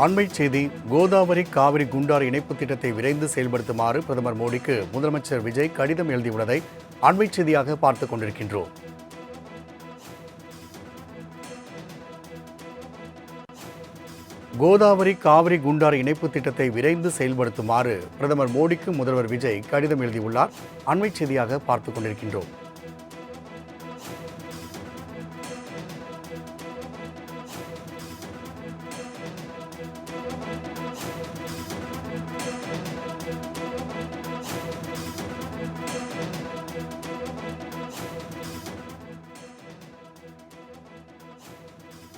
அண்மைச் செய்தி. கோதாவரி காவிரி குண்டாறு இணைப்பு திட்டத்தை விரைந்து செயல்படுத்துமாறு பிரதமர் மோடிக்கு முதலமைச்சர் விஜய் கடிதம் எழுதியுள்ளதை அண்மைச் செய்தியாக பார்த்துக் கொண்டிருக்கின்றோம். கோதாவரி காவிரி குண்டாறு இணைப்பு திட்டத்தை விரைந்து செயல்படுத்துமாறு பிரதமர் மோடிக்கு முதல்வர் விஜய் கடிதம் எழுதியுள்ளார். அண்மைச் செய்தியாக பார்த்துக் கொண்டிருக்கின்றோம்.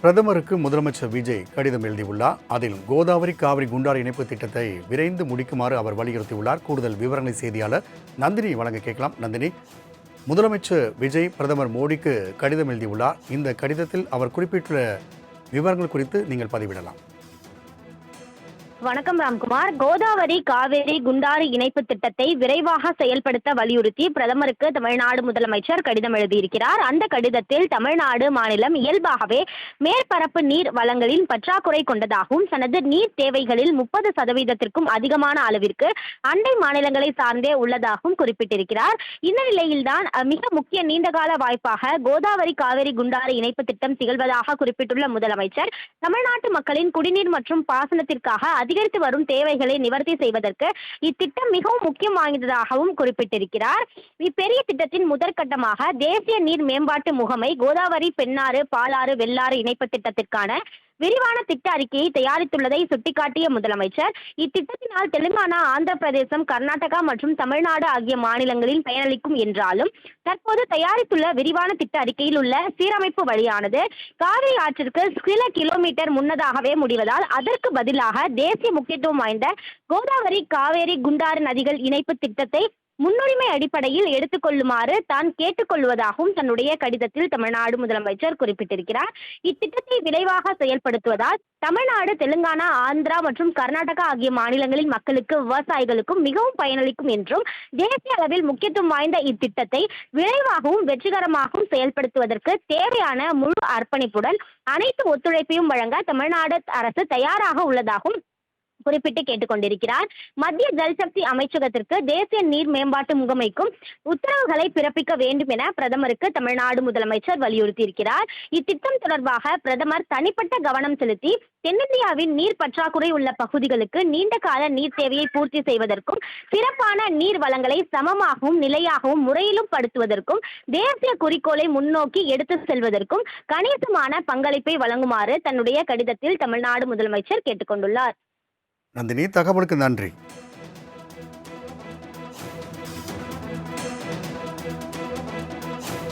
பிரதமருக்கு முதலமைச்சர் விஜய் கடிதம் எழுதியுள்ளார். அதில் கோதாவரி காவிரி குண்டாறு இணைப்பு திட்டத்தை விரைந்து முடிக்குமாறு அவர் வலியுறுத்தியுள்ளார். கூடுதல் விவரங்களை செய்தியாளர் நந்தினி வழங்க கேட்கலாம். நந்தினி, முதலமைச்சர் விஜய் பிரதமர் மோடிக்கு கடிதம் எழுதியுள்ளார். இந்த கடிதத்தில் அவர் குறிப்பிட்டுள்ள விவரங்கள் குறித்து நீங்கள் பதிவிடலாம். வணக்கம் ராம்குமார். கோதாவரி காவேரி குண்டாறு இணைப்பு திட்டத்தை விரைவாக செயல்படுத்த வலியுறுத்தி பிரதமருக்கு தமிழ்நாடு முதலமைச்சர் கடிதம் எழுதியிருக்கிறார். அந்த கடிதத்தில் தமிழ்நாடு மாநிலம் இயல்பாகவே மேற்பரப்பு நீர் வளங்களின் பற்றாக்குறை கொண்டதாகவும் தனது நீர் தேவைகளில் 30% அதிகமான அளவிற்கு அண்டை மாநிலங்களை சார்ந்தே உள்ளதாகவும் குறிப்பிட்டிருக்கிறார். இந்த நிலையில்தான் மிக முக்கிய நீண்டகால வாய்ப்பாக கோதாவரி காவேரி குண்டாறு இணைப்பு திட்டம் திகழ்வதாக குறிப்பிட்டுள்ள முதலமைச்சர், தமிழ்நாட்டு மக்களின் குடிநீர் மற்றும் பாசனத்திற்காக அதிகரித்து வரும் தேவைகளை நிவர்த்தி செய்வதற்கு இத்திட்டம் மிகவும் முக்கியம் வாய்ந்ததாகவும் குறிப்பிட்டிருக்கிறார். இப்பெரிய திட்டத்தின் முதற்கட்டமாக தேசிய நீர் மேம்பாட்டு முகமை கோதாவரி பெண்ணாறு பாலாறு வெள்ளாறு இணைப்பு திட்டத்திற்கான விரிவான திட்ட அறிக்கையை தயாரித்துள்ளதை சுட்டிக்காட்டிய முதலமைச்சர், இத்திட்டத்தினால் தெலுங்கானா, ஆந்திர பிரதேசம், கர்நாடகா மற்றும் தமிழ்நாடு ஆகிய மாநிலங்களில் பயனளிக்கும் என்றாலும் தற்போது தயாரித்துள்ள விரிவான திட்ட அறிக்கையில் உள்ள சீரமைப்பு வழியானது காவிரி ஆற்றிற்கு சில கிலோமீட்டர் முன்னதாகவே முடிவதால் அதற்கு பதிலாக தேசிய முக்கியத்துவம் வாய்ந்த கோதாவரி காவேரி குண்டாறு நதிகள் இணைப்பு திட்டத்தை முன்னுரிமை அடிப்படையில் எடுத்துக்கொள்ளுமாறு தான் கேட்டுக்கொள்வதாகவும் தன்னுடைய கடிதத்தில் தமிழ்நாடு முதலமைச்சர் குறிப்பிட்டிருக்கிறார். இத்திட்டத்தை விரைவாக செயல்படுத்துவதால் தமிழ்நாடு, தெலுங்கானா, ஆந்திரா மற்றும் கர்நாடகா ஆகிய மாநிலங்களின் மக்களுக்கு, விவசாயிகளுக்கும் மிகவும் பயனளிக்கும் என்றும் தேசிய அளவில் முக்கியத்துவம் வாய்ந்த இத்திட்டத்தை விரைவாகவும் வெற்றிகரமாகவும் செயல்படுத்துவதற்கு தேவையான முழு அர்ப்பணிப்புடன் அனைத்து ஒத்துழைப்பையும் வழங்க தமிழ்நாடு அரசு தயாராக உள்ளதாகவும் குறிப்பிட்டு கேட்டுக்கொண்டிருக்கிறார். மத்திய ஜல்சக்தி அமைச்சகத்திற்கு தேசிய நீர் மேம்பாட்டு முகமைக்கும் உத்தரவுகளை பிறப்பிக்க வேண்டும் என பிரதமருக்கு தமிழ்நாடு முதலமைச்சர் வலியுறுத்தியிருக்கிறார். இத்திட்டம் தொடர்பாக பிரதமர் தனிப்பட்ட கவனம் செலுத்தி தென்னிந்தியாவின் நீர் பற்றாக்குறை உள்ள பகுதிகளுக்கு நீண்ட கால நீர் தேவையை பூர்த்தி செய்வதற்கும் சிறப்பான நீர் வளங்களை சமமாகவும் நிலையாகவும் முறையிலும் படுத்துவதற்கும் தேசிய குறிக்கோளை முன்னோக்கி எடுத்து செல்வதற்கும் கணிசமான பங்களிப்பை வழங்குமாறு தன்னுடைய கடிதத்தில் தமிழ்நாடு முதலமைச்சர் கேட்டுக்கொண்டுள்ளார். நந்தினி, தகவலுக்கு நன்றி.